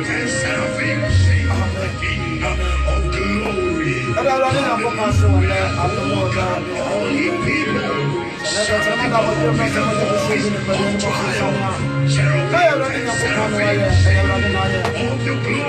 and salvation, the King of glory. All ye people shall be called because of his trial. Cherubim and seraphim of the glory King,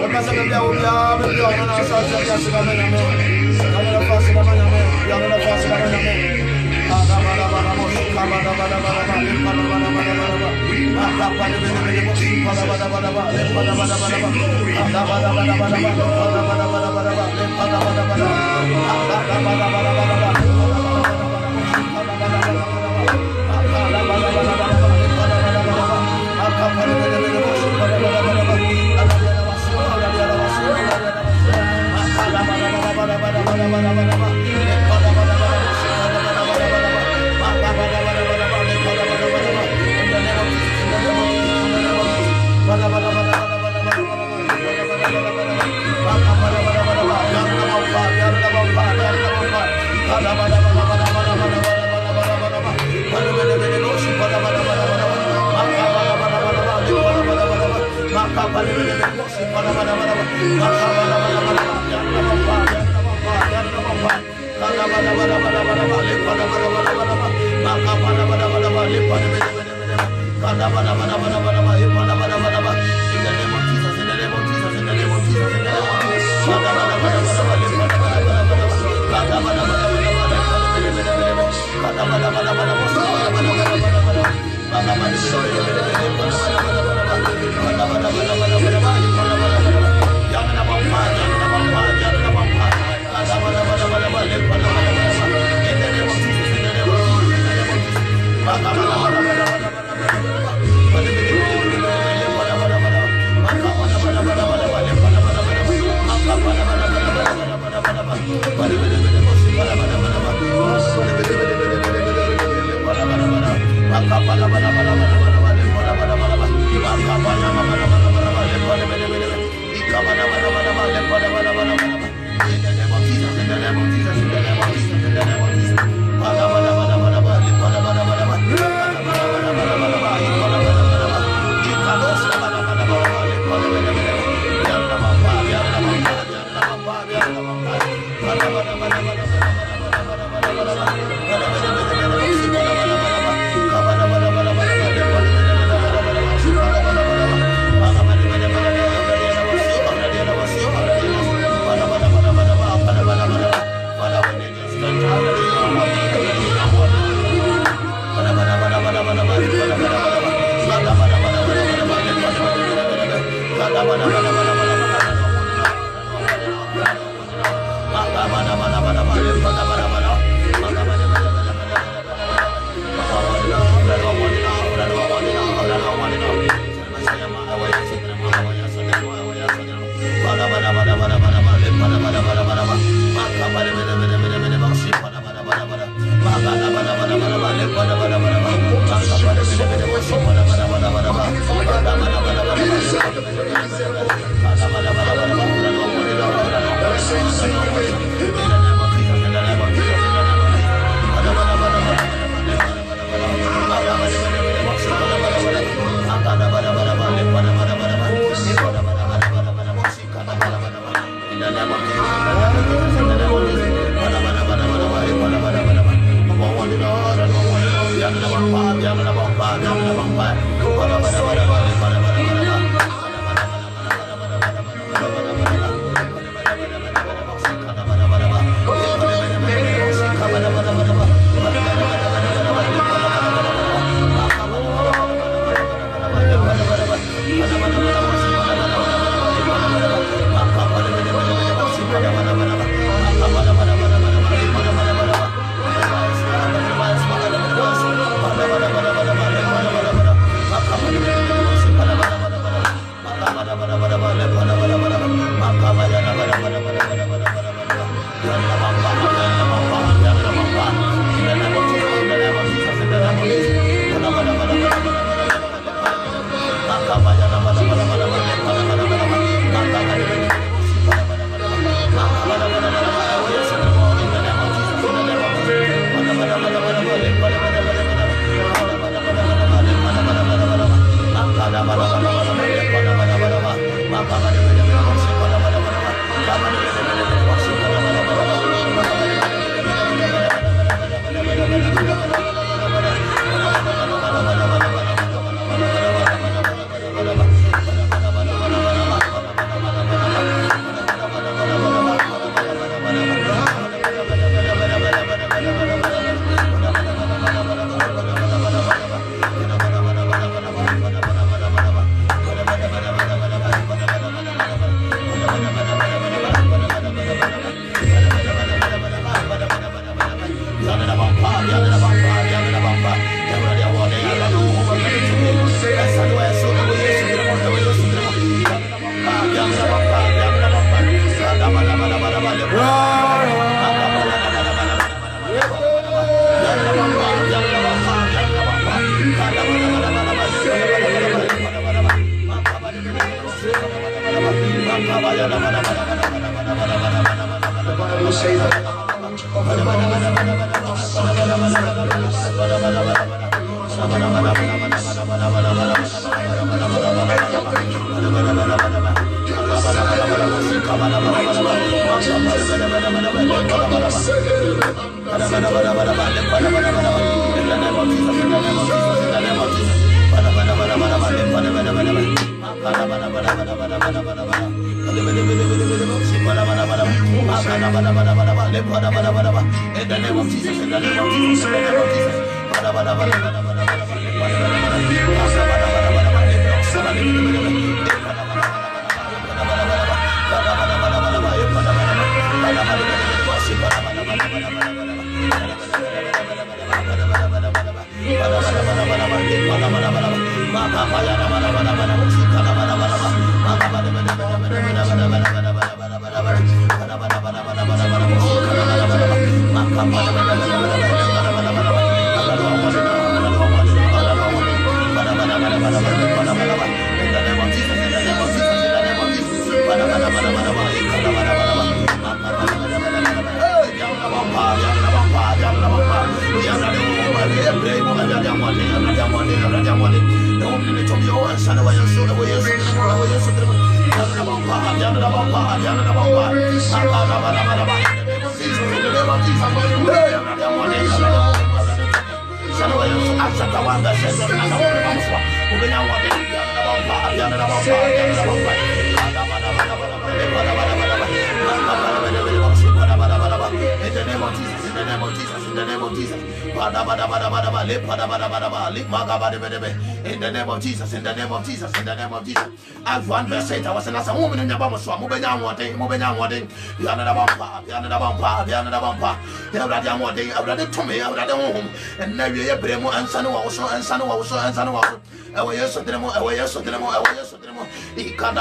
In the name of Jesus, in the name of Jesus, in the name of Jesus. As one verse 8, I was in a woman in the Bamuswa, moving down one day, the other bumper, the other bumper, the other bumper, the other one day, I read it to me, I read it home, and now you're Bremo and Son also, and Son also, and Son also. Away, yes, so demo, away, yes, so demo, away, yes, so demo. He can't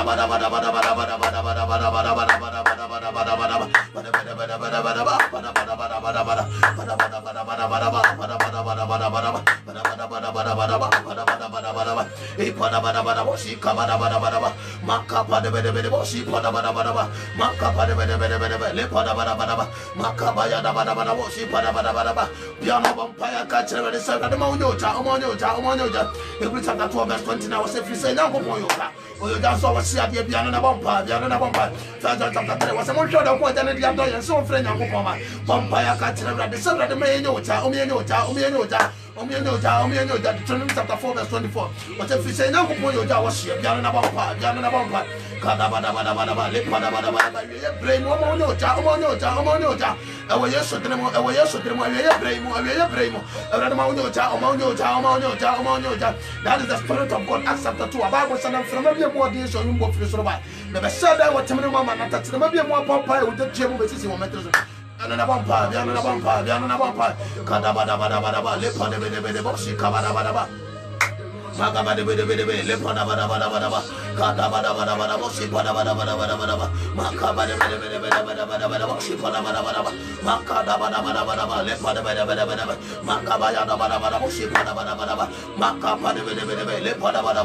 Chapter 12 verse 20 now say say now go yoga o just so see ade bia no na bompa First chapter 3 was some show the point and the other so friend yanko ma bompa ya ka tire brade so brade me nyocha o me nyocha chapter 4 verse 24 what if say now go yoga was see bia no na bompa kada le pada brain o nyocha ewe yeso tremo that is the spirit of God. Acts chapter 2 Bible said from maybe more days on you go free so bad me be said that what temene mama na tatere maybe more papa with the jemu be sisi wo metro na bompa kada bada le pada be bosi kabada Magaba de le pada bada kada bada bosi pada bada makaba de bosi pada bada makada bada le pada bada makaba ya bada bosi pada bada makaba de le pada bada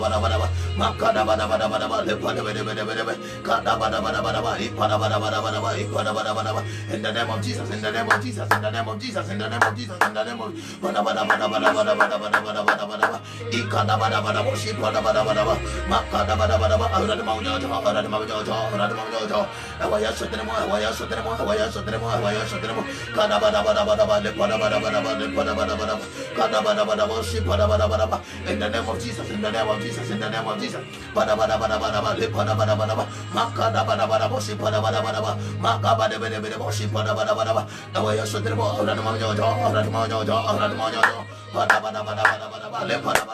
makada bada le pada bada kada bada I pada in the name of Jesus, in the name of Jesus, in the name of Jesus, in the name of Jesus, in the name of bada bosi pada bada makada bada awra mauja awaya sotremo kada bada le pada kada bosi pada in the name of Jesus, in the name of Jesus, in the name of Jesus pada le pada makada bada bosi pada makaba de bosi pada awaya sotremo awra mauja le pada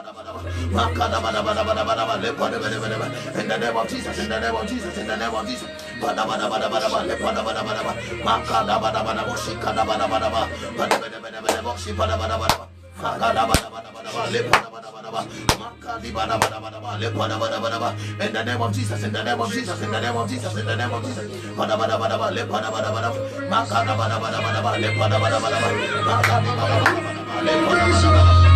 makada bada le pada in the name of Jesus, in the name of Jesus, in the name of Jesus bada le pada makada bada bosi kada bada bosi pada makada bada le pada makadi bada le pada in the name of Jesus, in the name of Jesus, in the name of Jesus, in the name of Jesus bada le pada makada bada le pada makadi bada le pada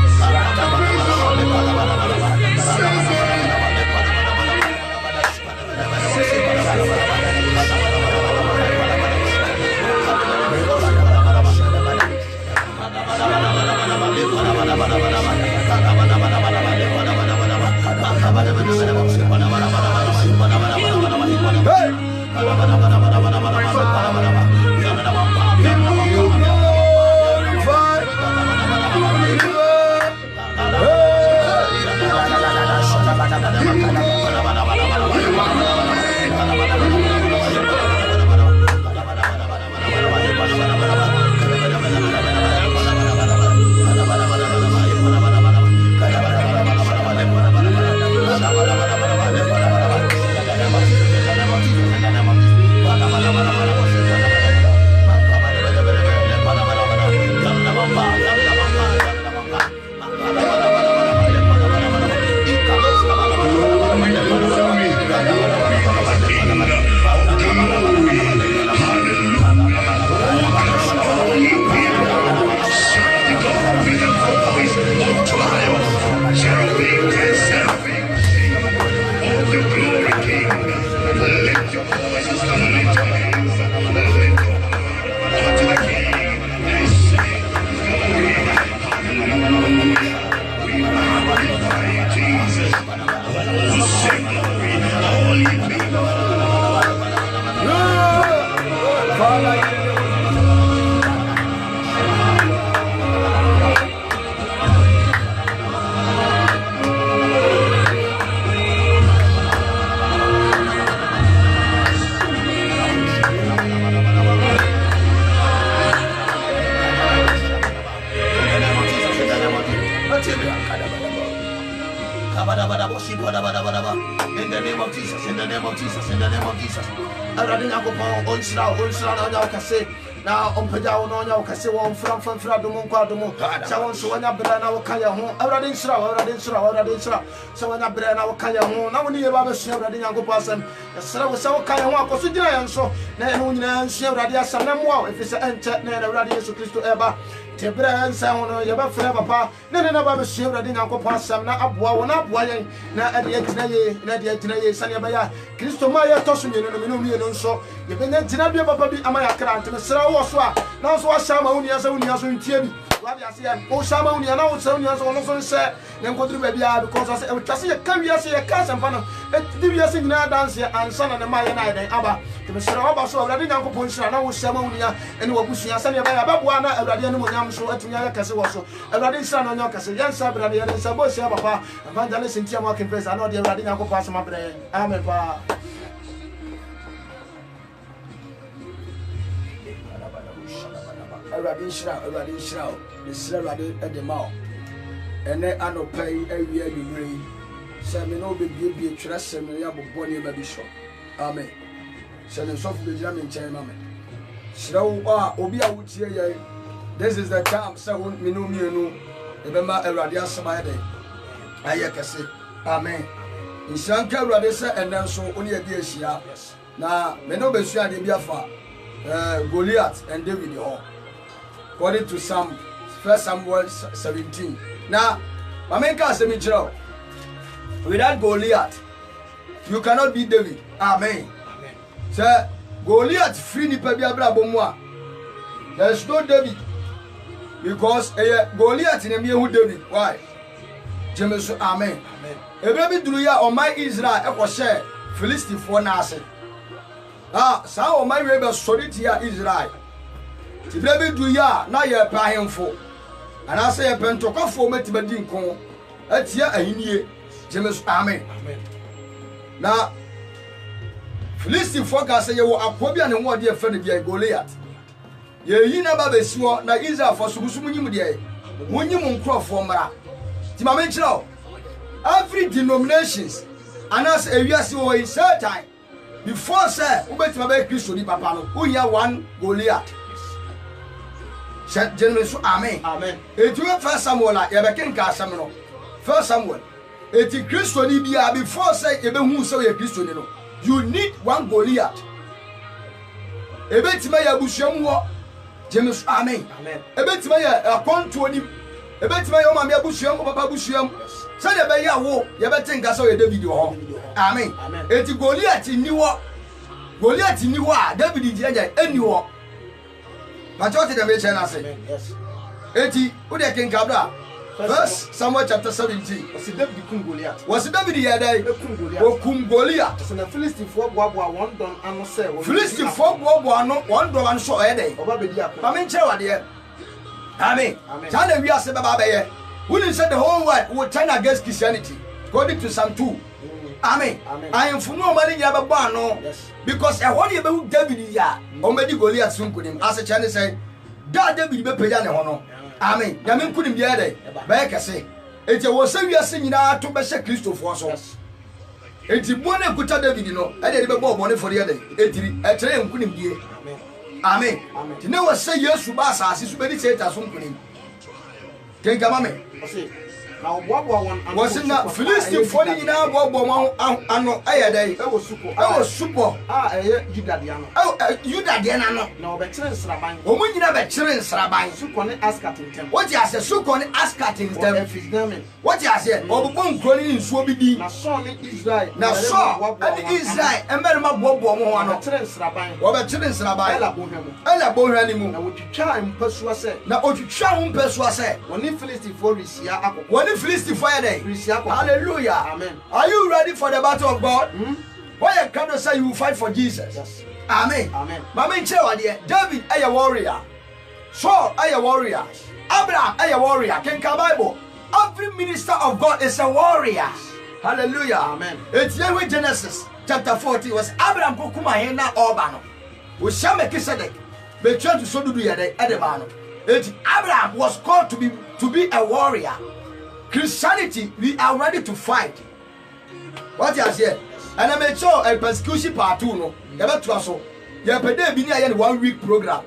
In the name of Jesus, in the name of Jesus, in the name of Jesus. Already now go on Sra now can say now on Pajao no can say one from Dumon Quadumo. So on so when I brand our Kaya home, already Sra. So when I brand our Kaya home, now when you have a share already now go pass them. The Sra was so Kaya one, because you and so then share Radia Sanamo if it's an enter Radia Christo Eba. Tebra sound your forever pa. No, Baba share Radia go pass some now up one up why na Nadia Sanabaya. Christo Maya Tosun, no so. You been at Tinabia Papa Amaya Grant and Sra was now so Sama Unias in Tibi. Oh, Sama Unia now Sonias also said, then go to baby because I would just see a career, see a cast and fun. Divias in our dance here and son and the Maya night and Abba. The Mr. Abba so already now Poncha now Sama Unia and what Bushi and Sanya Babuana, a radian Yam so at Tia Casawaso, a radian son on your Casa, Yan Sabra, and Sabosha Papa, Evangelist in Tiamak Press. I know the Radina pass my brain. Amen. Radin Shroud, the Serrade at the mouth, and then I don't pay every year you bring. Samino be a trust and a bonny baby shop. Amen. Send soft the jam in China. Slow, Obia would say, this is the time, so won't me no, remember a radiant Samade. I can say, Amen. In Shanka Radessa and then so only a dear Shia. Now, Menobe Shia de Biafa, Goliath and David Hall. According to Psalm 1 Samuel 17. Now, Mamenka Semichro, without Goliath, you cannot beat David. Amen. Sir, Goliath free the Pabia Brabomwa. There is no David. Because Goliath in a mere David. Why? James, Amen. A baby Druya on my Israel, I was share Philistine for Nasa. Some of my rebels solid here Israel. Ti baby do ya na ye pa hemfo ana say ye pentoko fo metibadin kon atia ahinie James amen na Philistine focus say ye wo akobia ne ho de fe ne dia Goliath ye yi na ba besiwo na Israel fo sugusumu nyim de wonyim nkrofo mara ti ma me kire every denominations anas ewiase wo in certain before say ubetima ba Christo ni papa no who hear one Goliath. Generation, amen. Amen. It will first Samuel, Yabakin Casamino. First Samuel. It is Christian Ibia before say even who say a Christian. You need one Goliath. A bit Maya Bushamu, James, amen. Amen. A bit Maya, a contour, a bit Maya Busham, Papa Busham. Say a Baya war, Yabatin Gasso, a David. Amen. Amen. It is Goliath in Newark. Goliath in Newark, David is anywhere. But what did the mention I say? Yes. 80, who they can Cabra? First Samuel chapter 17. Was it David Goliath? Was it David Yada? O Goliath? And the Philistine folk were one done and say, Philistine folk were not one done and so a day. I mean, Chewa, dear. Amen. China, we are said about Bayer. Wouldn't say the whole world would turn against Christianity, according to Psalm 2. Amen. I am for no money, Yabano. Because I want you to David ya, or maybe Goliath soon could him. As a Chinese say, that David be paid on honor. Amen. Yamin couldn't be a day. Back I say, it was so we are singing out to Bessie Christo for us. It's one of good David, you know, I didn't more money for the other. A train couldn't be. Amen. You know what say yes to Bassa, as is many said as soon could him. Take a mammy. Was it not Philistine 40 in our Bobo and no day? I was super. You Diana. Oh, you Diana. No, but Children's Rabbi. Oh, we never Children's Rabbi. Sukon Ascatin. What you say, Sukon Ascatin. What you say, oh, Bone Crony in Swabby. Now, saw Israel. Now, saw Israel and Merma Bobo, one of Children's Rabbi. Or the Children's Rabbi. Ella Bohanimu. Now, would you try and persuade? Now, would you try and persuade? When you Philistine 4 is here, when Philistine fire day. Hallelujah. Amen. Are you ready for the battle of God? Why you cannot say you will fight for Jesus? Yes. Amen. Amen. Mama David a warrior. Saul a warrior. Abraham a warrior. Can Bible. Every minister of God is a warrior. Hallelujah. Amen. It's here with Genesis chapter 40 was Abraham kokuma hena Obano. We shall make Kisedek. Be trying to so do Edebano. Abraham was called to be a warrior. Christianity, we are ready to fight. What you say? And I made sure a persecution part 2 no. You better to so. You have a 1 week program.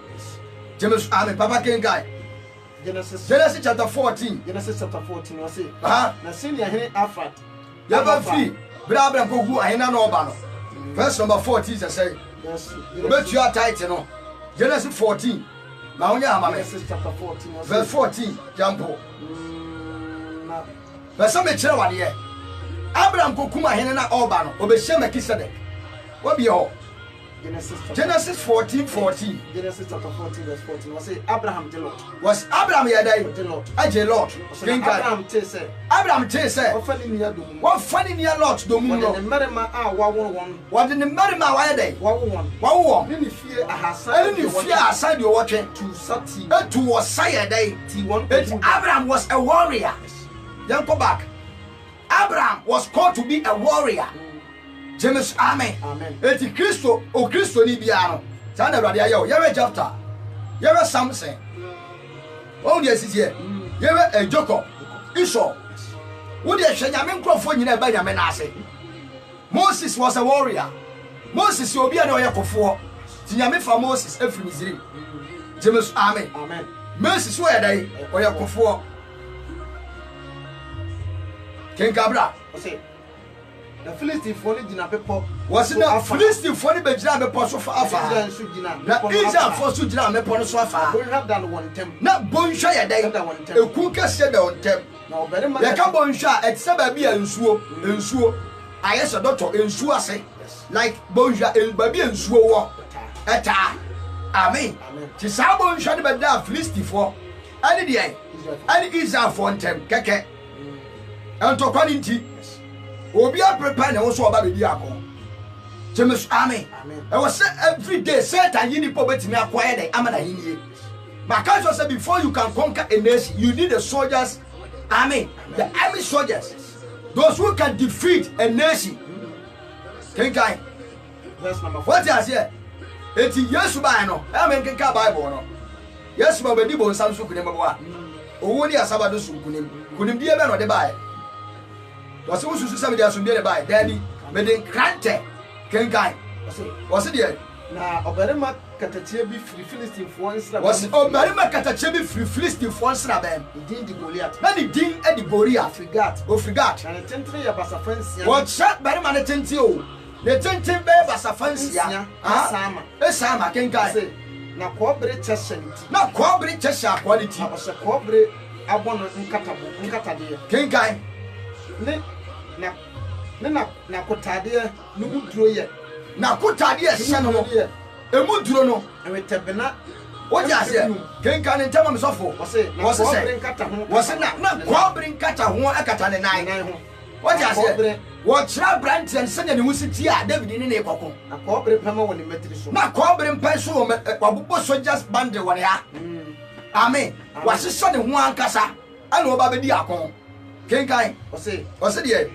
James Amen. Papa King guy. Genesis chapter 14. Genesis chapter 14. I say. Na senior here Afrat. You have free. Abraham go who ahena no Obano. Verse number 14 say. Yes. Bet you are tight no. Genesis 14. Genesis chapter 14. Verse 14. Jampo. Verse me chere wade. Abraham kokuma hene na Obano. Obehye Melchizedek. What be all? Genesis 14:14. Genesis chapter 14 verse 14. Was say Abraham the Lord. Was Abraham yadai? The Lord. Aje Lord. Abraham say. Abraham say. What funny near domu. What funny near Lord domu no. The marima a one. What in the marima why day? One. Any fear a hasa. Any fear aside your watching to sati. To was say day. Abraham was a warrior. Then go back. Abraham was called to be a warrior. James Amen. Amen. Eti Christo o Christo ni biano. Sa na Awurade ayo. Yewe Jephthah. Yewe Samson. Oh dey sisi here. Yewe Jacob. Esau. Wo dey hwe nyame nkrofo nyina ba nyame na ase. Moses was a warrior. Moses obi na oyekofo. Ti nyame fa Moses efiri Misrim. James Amen. Amen. Moses wo yedai oyekofo. Ken Kabra. Okay. The Philistine phone jina pepo was na Philistine phone be jina bepo so fa afa na Israel for so jina mepo no so afa we have done one tem na bonhwa ye dai eku kase da on tem na oberima ye ka bonhwa et se ba bia nsuo ayese doctor nsuo ase like bonhwa ba bia nsuo wo eta amen ti sa bonhwa de be da Philistine for ani de ani Israel for tem keke ento kwani nti obi a prepare na so oba be di akon James Amen. I was every day Satan yini po betimi acquire the amana yinie. My culture said before you can conquer a nation you need the soldiers. Amen. The army soldiers, those who can defeat a nation. Kenkai verse number 4. What is here? Eti Yesu ba no amen kenka Bible no Yesu ba bedi bo nsam so kunem bo a owo ni asaba do so kunem die be no de ba was also some of the Sunday by Daddy, but then Crante, Kenkai. Was it there? Now, Oberima Katachebi free Philistine for one slab. Was Oberima Katachebi free Philistine for one slab? He did the Goliath. Then he did at the Goliath. Forgot. Oh, forgot. And a tentry of a fancy. What shot Berima the Tentio? The Tentin Bear was a fancy. Sama. A Sama, Kenkai. Now, corporate chession. Not corporate cheshire quality. I was a corporate. I want to Nkatadia. Kenkai. Na kotade no muduro ye na kotade ye hye no emuduro no ewetebena what you say kenka ne ntama mesofo wose na kwabrin kata ho akata ne nan what you say what chira branch and senya ne husiti a David ne ne kokon na kwabrin pema woni metri so na kwabrin pen so wabubo soldiers band woni ha amen wase so ne ho ankasa ana oba be di akon kenka wose de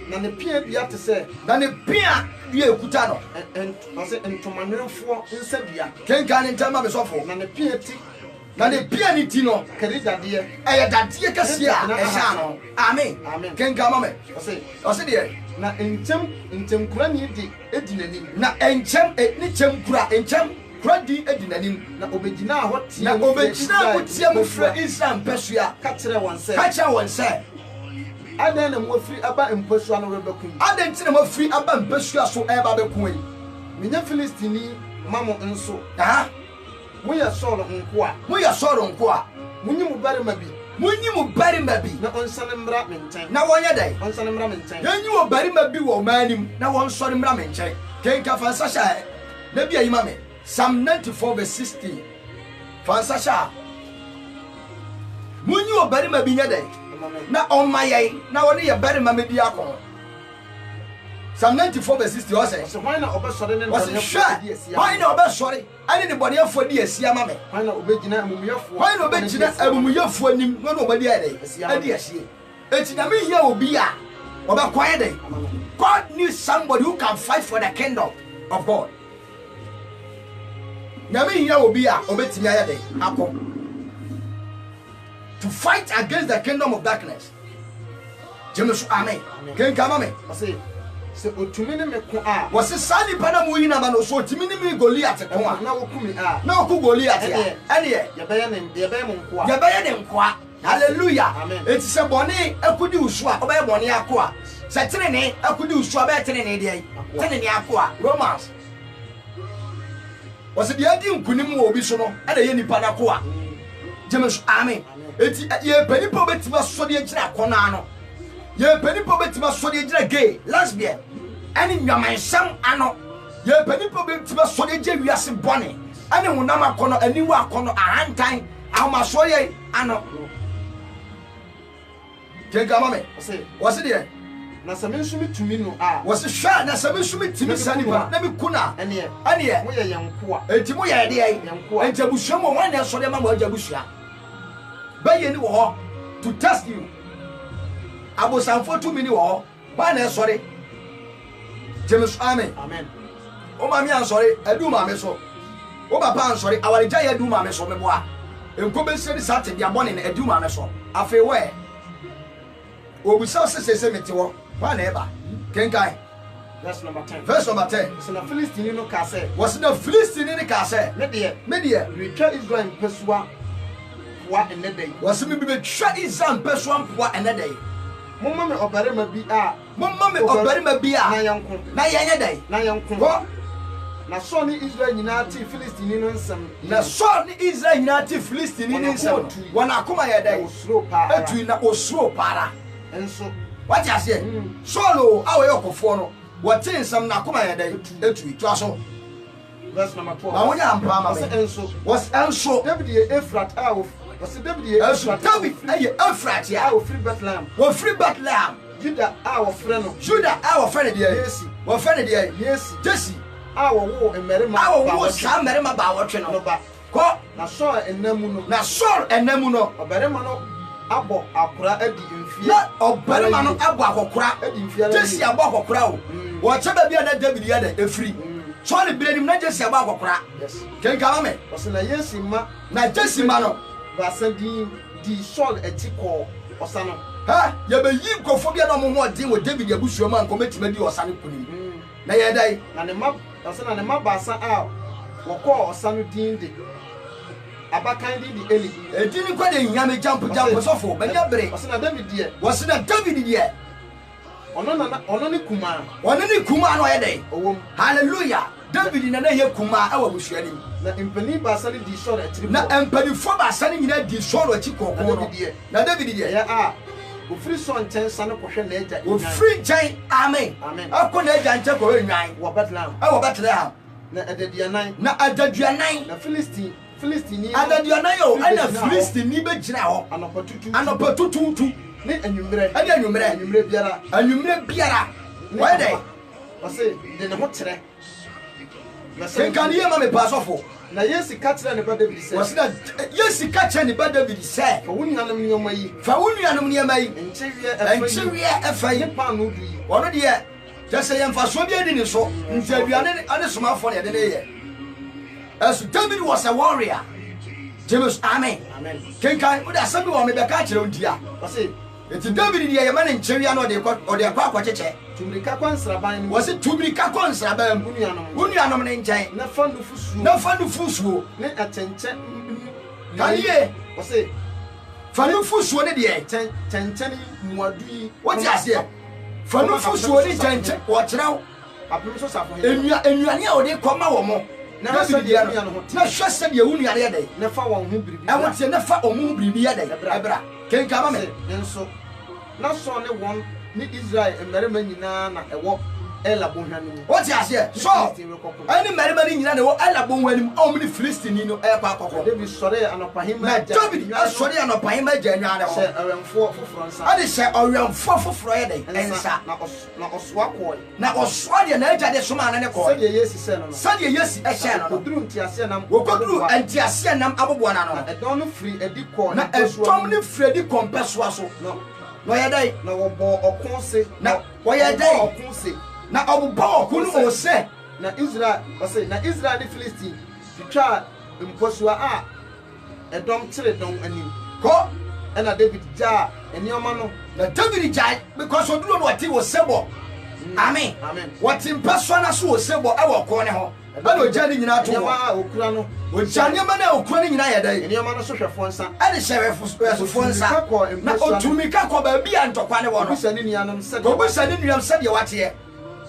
na ne pia bia te se na ne pia bia ekuta no ose ntomanwefo nsabia kenka ne ntama besofo na ne pia ti na ne pia ni ti no kari dade eye dade kase a ehia no amen kenka mama ose de na enchem kura ni di edinanim na enchem ni chem kura enchem kura di edinanim na obegina ho tie na obegina ho tie mu fra Israel pesua ka kire won se Aden na mo free aba mpasua no rebekun. Aden ti na mo free aba mpasua so e ba bekun yi. Minya Philistini mamo nso. Aha. Mo ya soro nko a. Munyi mu barima bi. Na onsane mra me nchen. Na wonye dai. Onsane mra me nchen. Yanyi wo barima bi wo manim na won sori mra me nchen. Kenka fansa sha. Na bia yima me. Psalm 94 verse 16. Fansa sha. Munyi wo barima bi nya dai. na on my na one ye bury mama di akon Psalm 94 verse 60 o say why na obesore ne why na obesore ani ne bode afo di asia ma me why na obegina amumuyefo why na obegina amumuyefo anim no no bode ade adi asie eti na me hia obi a obekwan dey God needs somebody who can fight for the kingdom of God na me hia obi a obetimi ayade akọ to fight against the kingdom of darkness James amen ken kama me se otumi ne me ko a wose sani pana mu yi na ma no so otumi ne me Goliath ko a na wokumi a na oku Goliath a ene ye ye be mo nko a ye be ye ne nko a hallelujah eti se bone akudi usu a oba ye bone ako a se tenene akudi usu a be tenene de ai tenene ako a Romans wose de adi nkunim wo obi so no ade ye nipa na ko a James amen eti ye panipo betima so de agira kona no ye panipo betima so de agira gay lesbian ani nwamansam ano ye panipo betima so de agira wiase bone ani honam akono aniwa akono ahantan amaso ye ano kegama me wose de na samensu tumi no a wose hwa na samensu timi sanipa na me kuna ene mo ye yenko a enti mo ye de ai enti abusua mo wan na so de ma mo abusua baye ni wo ho to test you abosanfo to mini wo ho ba na sorry James amen o ma mi an sorry adu ma me so o papa an sorry awarija ya adu ma me so me bo a enko be seri sate dia bone na adu ma me so afi we obusa sese meti wo ba na eba kenkai verse number 10 so na Philistine no ka say was na Philistine ni ka say me de retwa Israel pesua wa enedai was me be twa Israel pesua mpoa enedai momma me obarema bi a na yenye dai na yanko na so ni Israel nyina ti Philistine no nsem na so ni Israel nyina ti Philistine ni nsem wana akoma ye dai etu na osuro para enso what you say solo awe yokofo no what nsem na akoma ye dai etu itwa so verse number 12 na wonya ampa ma me enso was enso David ye Efrat a was David ye Efrat ya a free Bethlehem Judah a wo frɛ no de wo frɛ ne de Jesse a wo merima ba wo twe no ba ko na Saul enamu no obarima no abo akora adi mfie na obarima no abo akokora adi mfie Jesse abo akokora wo cheba bia na David ya da efri so ne birenim na Jesse abo akokora kenka me o na Jesse ma no ba sadi di Saul etiko osano ha ya be yi nkofo bia na mo ho odin wo David abusuo ma nko metima di osane kunim na ye dai na ne ma ba sa a wo ko osano din de abakan din di Eli edin ko de nyame jump sofo be nya bere osana David die ono ni kuma no ye dai hallelujah David na ye kuma awa busuo ni na empani ba sa di Saul etiri na empani fo ba sa ni nyina di Saul achi kokon na David die ya a ofiri so nchen sane kohwe na eja ofiri nchen amen akọ na eja nchen ko enwan wo Bethlehem na adadianan na Philistine ni adadianan yo ana Philistine ni be gina ho anopotutu ni anwumre biara why dey o say de ne ho tere na sen kan ye ma me pasofo na Yesu ka kire ne ba David say was na Yesu ka kire ne ba David say fa wunuanum nyoma yi enchewie afai ne pa no du wono de just say emfaso bi edi ni so ntaduane ane somafo ne de ne ye as David was a warrior James amen kenkan wo da sabi wo me be ka kire ondia o say eti David de ye ma ne nchewie no de akwa cheche tumrika kwansraban ni wose tumrika kwansraban wunuanom ne nchen na fandu fusuo ne atenche kaniye wose fandu fusuo ne de tencheni muadui what asie fandu fusuo ne tenche wo kyerɛw apem so safo enuane a wo de kɔma wo mo na David de na hwese de wunuane ye de na fa wo ho biribi e wote na fa wo ho biribi ye de ebra kenka ma me enso na so ne won ni Israel emerema nyina na ewo ela bonhanu what you say so any merry nyina ne wo ela bon wanim omni Philistine no e kwa akoko David sɔre anɔpahema na David asɔre anɔpahema agyanwa ne ho sɛ awɛmfo foforɔ nsa ade hyɛ ɔwɛmfo foforɔ yɛ den ensa na ɔsoa kɔɔ na ɔsoa de na agya de soma na ne kɔɔ sɛdeɛ Yesu sɛ no no sɛdeɛ Yesu ɛhyɛ no no koduru ntiaseɛ nam wɔkɔduru ntiaseɛ nam aboboa na no ɛdɔm no firi adi kɔɔ na ɛdɔm ne firi adi kɔmpɛ soa so na ɔyɛ dɛn na wɔbɔ ɔko se na wɔyɛ dɛn ɔko se na ɔbobɔ ɔko no ɔsɛ na Israel ɔsɛ na Israel ne Philistine twitwa mposua a ɛdɔm kyere dɔm anim kɔ ɛna David gyaa nneɛma no na David gyae because ɔduru no wɔte wɔ sɛbɔ amen wɔte mpɛ soa na so wɔ sɛbɔ ɛwɔ ɔko ne ho ɛna ɔgya ne nyinaa to nneɛma hɔ a okura no ɔgya nneɛma no a ɔkura ne nyinaa yɛ dɛn nneɛma no so hwɛfoɔ nsa ɛne hyɛ ɛsofoɔ nsa na ɔtumi ka kɔ baabi a ntɔkwa ne wɔ no obisa ne nuanom sɛdeɛ ɔbisa ne nuam sɛdeɛ wateɛ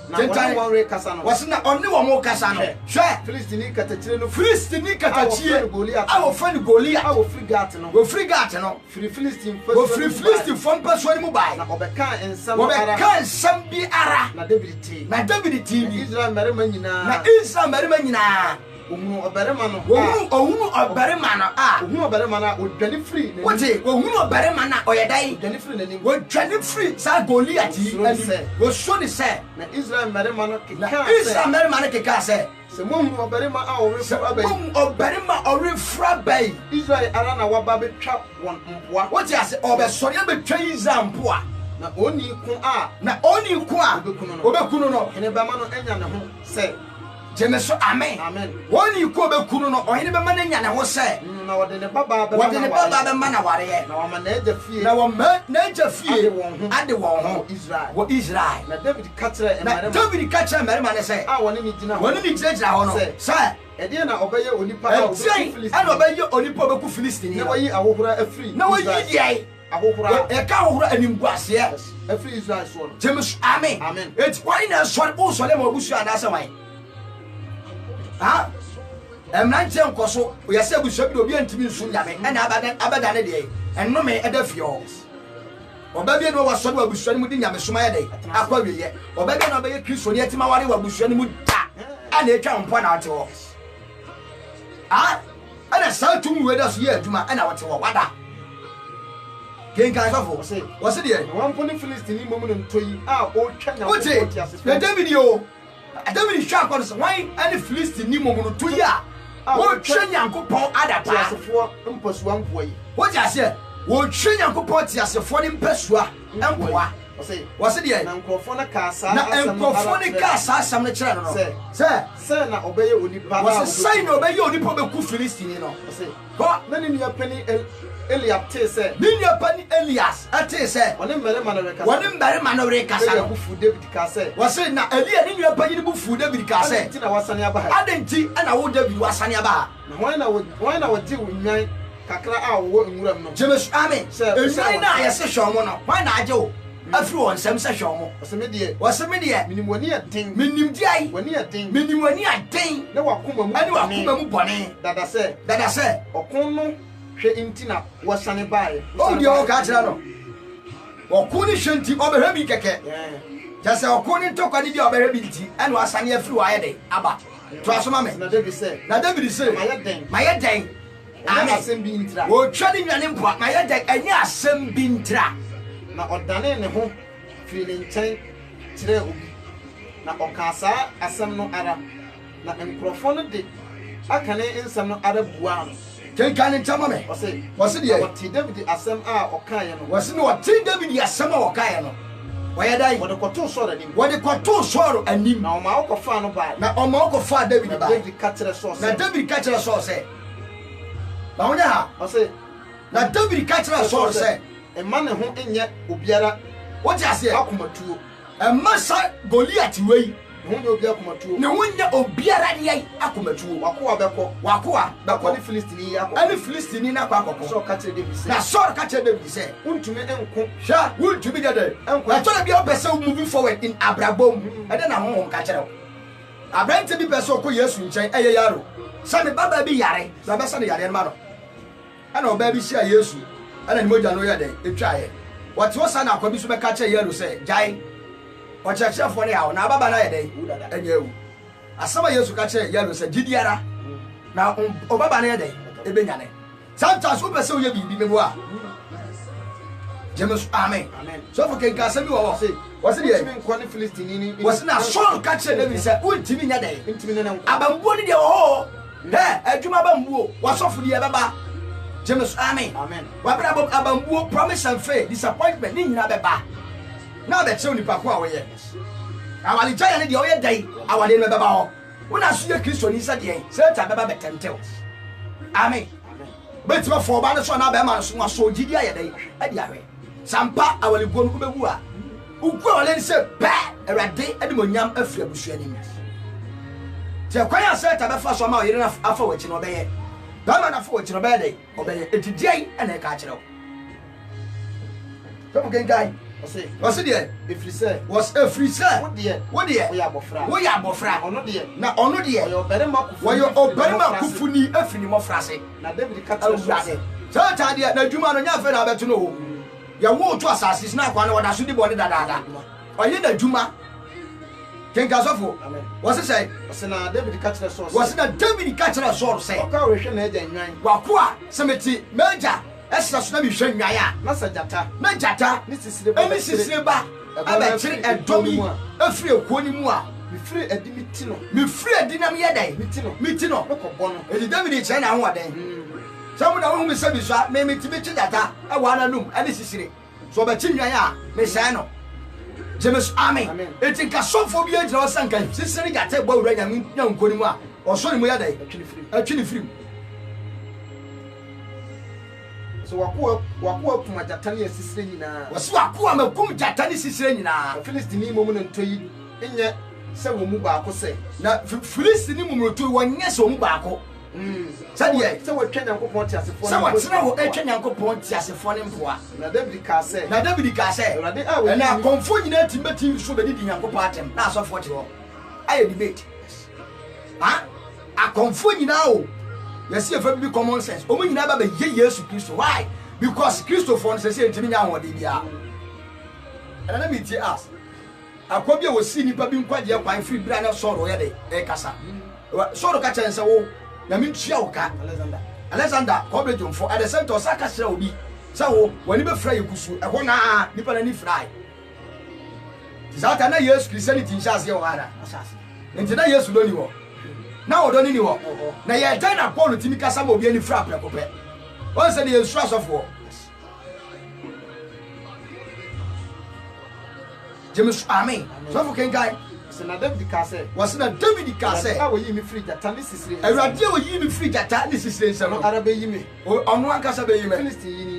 na wɔne wɔn rekasa no wɔse na ɔne wɔ mo kasa no hwɛ Filistini katakyire no Filistini katakyie a wɔfa no a Goliath wɔfiri Gat no wɔfiri Gat no firi Filistin wɔfiri Filistifoɔ mpɛsoɔ no mu bae na ɔbɛka nsɛm ara wɔbɛka nsɛm bi ara na David tee na David tee bi Israel mmarima nyinaa na Israel mmarima nyinaa ohunu ɔbarima no wɔhunu ɔbarima no a ohunu ɔbarima no a odwane firi n'anim wote wɔhunu ɔbarima no a ɔyɛ dɛn odwane firi n'anim wɔdwane firi saa Goliath yi anim wɔsuo ne sɛ na Israel mmarima no na keka Israel mmarima no keka sɛ sɛ mohunu ɔbarima a ɔrefo aba yi ɔbarima ɔrefra ba yi Israel ara na waba betwa wɔn mpoa wote ase ɔbɛsɔre abɛtwa Israel mpoa na oni ko a na ɔne ko a obɛkunu no ene bɛma no anya ne ho sɛ gyeme so amen wɔne ko obɛkunu no ɔhene bɛma no anya ne ho sɛ na wɔde ne babaa bɛma na wareɛ na wɔma n'agya fie na wɔma n'agya fie ade wɔn ho Israel wɔ Israel na David ka kyerɛ na mmarima David ka kyerɛ mmarima no sɛ a wɔne ne gyina wɔne ne gyinagyina hɔ no sɛ ɛdeɛ na ɔbɛyɛ onipa a ɛdeɛn ɛna ɔbɛyɛ onipa a ɔbɛku Filistini na wɔyi ahohora afiri na wɔyi deɛ ahohora ɛka ahohora animguaseɛ afiri Israel soɔ no gyeme so amen enti wɔne na ɛsɔre wosɔre ma wabusua anaasɛ wan ha mmeranteɛ nkɔ so yɛ sɛ abusua bi de obi antumi nso nyame ɛna abɛda ne deɛ ɛnome ɛda fie hɔ ɔba bia ne wɔwasɔre wɔ abusua no mu de nyamesoma yɛ dɛ akɔ awieyɛ ɔba bia na ɔbɛyɛ kristo ne atima ware wɔ abusua no mu da ɛna ɛtwa mpɔ na ɔte hɔ ɛna saa tum wei da so yɛ adwuma ɛna wɔte hɔ wada kenkan sɔfo wɔse deɛ wɔmpo ne Filistini mmom no ntɔ yi a ɔtwa wote na David yo David hwɛ akɔ no sɛ wan ɛne Filistini mmom no to yi a wɔtwa Nyankopɔn adapaa teasefoɔ mpasua mpoa yi wote aseɛ wɔtwa Nyankopɔn teasefoɔ ne mpasua mpoa wɔse deɛ na nkurɔfoɔ no kaa saa na nkurɔfoɔ ne kaa saa asɛm no kyerɛ no no sɛ na ɔbɛyɛ onipa wɔse sɛn na ɔbɛyɛ onipa bɛku Filistini no na ne nua pani Eliab tee sɛ ne nua pani Elias ɛtee sɛ wɔne mmarima no rekasa no bufu David kaa sɛ wɔse na Elia ne nua pani no bufu David kaa sɛ nti na wasane aba ha ade nti ɛna wo David wasane aba ha na wɔn na wɔgye wo nwan kakra a wɔwɔ nwuram no gyeme so amen enwan na yɛse hwɛ ɔmo no wɔn na agye wo afiri wɔn nsɛm sɛ hwɛ ɔmo wɔse me deɛ menim w'ani aden menim deɛ w'ani aden menim w'ani aden ne wakoma mu ɛne wakoma mu bɔne dada sɛ ɔko no hwɛ nti na wɔsane baeɛ ɔwo deɛ wɔka kyerɛ no ɔko ne hwɛ nti ɔbɛhwɛ bi kɛkɛ kyɛ sɛ ɔko ne ntɔkwade bi a ɔbɛhwɛ bi nti ɛne wasane afiri wɔ ayɛ den aba to asoma me na David sɛ mayɛ den amen wɔtwa ne nwane mpoa mayɛ den ɛnyɛ asɛm bi ntira na ɔdane ne ho firi ne nkyɛn kyerɛ obi na ɔkaa saa asɛm no ara na nkurɔfoɔ no de aka ne nsɛm no ara buaa no kenkan ne nkyɛn ma me wɔse deɛ wɔte David asɛm a ɔkaeɛ no wɔse ne wɔte David asɛm a wɔkaeɛ no wɔyɛ dɛn wɔde kɔtoo Sɔɔlo anim wɔde kɔtoo Sɔɔlo anim na ɔma wɔkɔfaa no baeɛ na ɔma wɔkɔfaa David baeɛ David ka kyerɛ Sɔɔlo na David ka kyerɛ Sɔɔlo sɛ na wonyɛ ha na David ka kyerɛ Sɔɔlo sɛ ɛma ne ho nyɛ obiara wote aseɛ akomatuo ɛma sa Goliath wei ne ho nyɛ obiara akomatuo ne ho nyɛ obiara deɛ akomatuo wakoa bɛkɔ ne Filistini yi akɔ ɛne Filistini no akɔ akɔkɔ Sɔɔlo ka kyerɛ David sɛ na Sɔɔlo ka kyerɛ David sɛ wontumi nko hwɛ wontumi dɛdɛ ɛtɔre bia wopɛ sɛ moving forward in abrabɔ mu ɛdɛ na honhom ka kyerɛ wo aberante bi pɛ sɛ ɔkɔ Yesu nkyɛn ɛyɛ yaro sɛ ne babaa bi yare na bɛsɛ ne yareɛ no ma no ɛna ɔbaa bi hyia Yesu ɛna ne mogya no yɛ dɛ ɛtwaeɛ wɔte hɔ saa na akwa bi so bɛka kyerɛ yaro sɛ gyae ɔkyerɛkyerɛfoɔ ne awo na ababa na yɛ dɛ ɛnyɛ ewu asɛm a Yesu ka kyerɛ yɛlo sɛ gidiara na ɔbaba na yɛ dɛ ebenyane sometimes wopɛ sɛ woyɛ biribi mebo a James amen so for kenka asɛm bi wɔ hɔ wɔse deɛ wɔse na Saul ka kyerɛ David sɛ wontimi nyɛ dɛ abambuo ne deɛ wɔ hɔ hɛ adwuma abambuo wɔsɔfo deɛ bɛba James amen wabra abambuo promise and faith disappointment ne nyina bɛba na bɛkyerɛ nipa ko a wɔyɛ awale gya ne deɛ ɔyɛ dai awale no bɛba hɔ wona so yɛ Kristo ni sɛ deɛ sɛ ta bɛba bɛtɛntew amen betima fo ba ne so na bɛma so aso gidi ayɛ dai adi ahwe sampa awale go no bɛwu a ugu awale ne sɛ pɛ awade ade monyam afiri abusua ni sɛ kwan asɛ ta bɛfa so ma ɔyere na afa wɔkyi no ɔbɛyɛ bɛma na afa wɔkyi no ɔbɛyɛ dai ɔbɛyɛ etidiai ɛna ɛka kyerɛw sɛ kenkai wɔse deɛ ɛfiri sɛ wo deɛ woyɛ abɔfra na ɔno deɛ wɔyɛ ɔbarima kufuni afiri ne mmɔfra ase awurade sɛ taa deɛ na adwuma no nyɛ afei na wabɛto no hɔ yɛwo to asase na akwa no wɔda so de bɔne dadaada ɔyɛ n'adwuma kenka sɔfo wɔse sɛ wɔse na David ka kyerɛ Saul sɛ wako a sɛ mete magya ɛsɛ so na mehwɛ nwan a na gyata ne sisire ba abɛkyere ɛdɔm yi afiri ekuo ni mu a mefiri adi na meyɛ dɛn meti no ɛdi David kyerɛ ne ahoɔden sɛ mo na wohu me sɛ bi so a metimi kye gyata ɛwɔ ananom ɛne sisire so ɔbɛkye nwan a mesɛe no James amen ɛti nka sɔfoɔ bi agyina hɔ sɛ nka sisire gyata ɛbɔ wura nyanko ni mu a ɔsɔ ne mu yɛ dɛn atwi ne firim so wako kuma jata ne sisire nyina wɔsi wako amakum jata ne sisire nyina Filistini mom no ntoyi enye sɛ wɔ mu baako sɛ na Filistini mom no to wɔnyɛ sɛ wɔ mu baako sɛ wɔtwa Nyankopɔn te asefoɔ sɛ wɔtena wɔ atwa Nyankopɔn te asefoɔ ne mpoa na David ka sɛ ɛna akɔmfo nyina timbɛtim so bɛdidi Nyankopɔn atem na asɔfoɔ te hɔ ayɛ debate akɔmfo nyina o yɛsi efa bi common sense omo nyina ba bɛyɛ Yesu Kristo why because Kristo for no sɛ ntimi nya ahoɔden bia ɛna na metie as akɔ bi a wɔsi nipa bi nkwaje kwan free bra na sɔrɔ yɛ de kasa sɔrɔ ka kyɛn sɛ wo na mentua wo ka Alexander kɔbɛ jomfo at the center saka kyerɛ obi sɛ wo wani bɛ fra yekusu ɛhɔ na nipa na ni fry zata na Yesu Christianity nhyase wɔ ara nti na Yesu lo ni wɔ na odoni ni wo na ye dan na Paul timi kasa ma obi ani fra prɛkopɛ won se de Yesu asofo James amen so for kenkai sena David ka sɛ awɔyi mi free jata ne sisire awurade awɔyi mi free jata ne sisire nsɛm no ara bɛyi me ɔno ankasa bɛyi me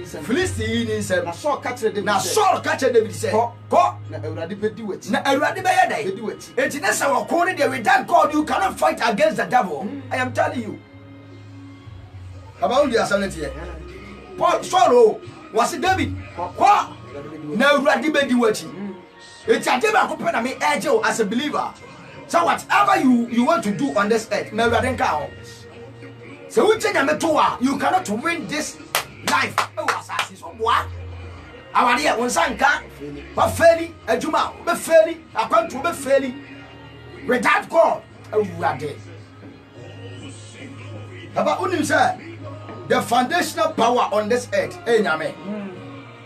Philistine yi ni nsɛm na Saul ka kyerɛ David sɛ kɔ na awurade bɛdi wati na awurade bɛyɛ dai enti ne sɛ wɔko ne de without God you cannot fight against the devil I am telling you about the assemblée Paul Saul was David kɔ na awurade bɛdi wati enti ade ba ko pɛ na me urge you as a believer so whatever you want to do on this earth na awurade nka ho so we change am to a you cannot win this life oh asasi so boa awade e won sanka ba feli adwuma be feli akwantu be feli without God awurade aba unim say the foundational power on this earth nyame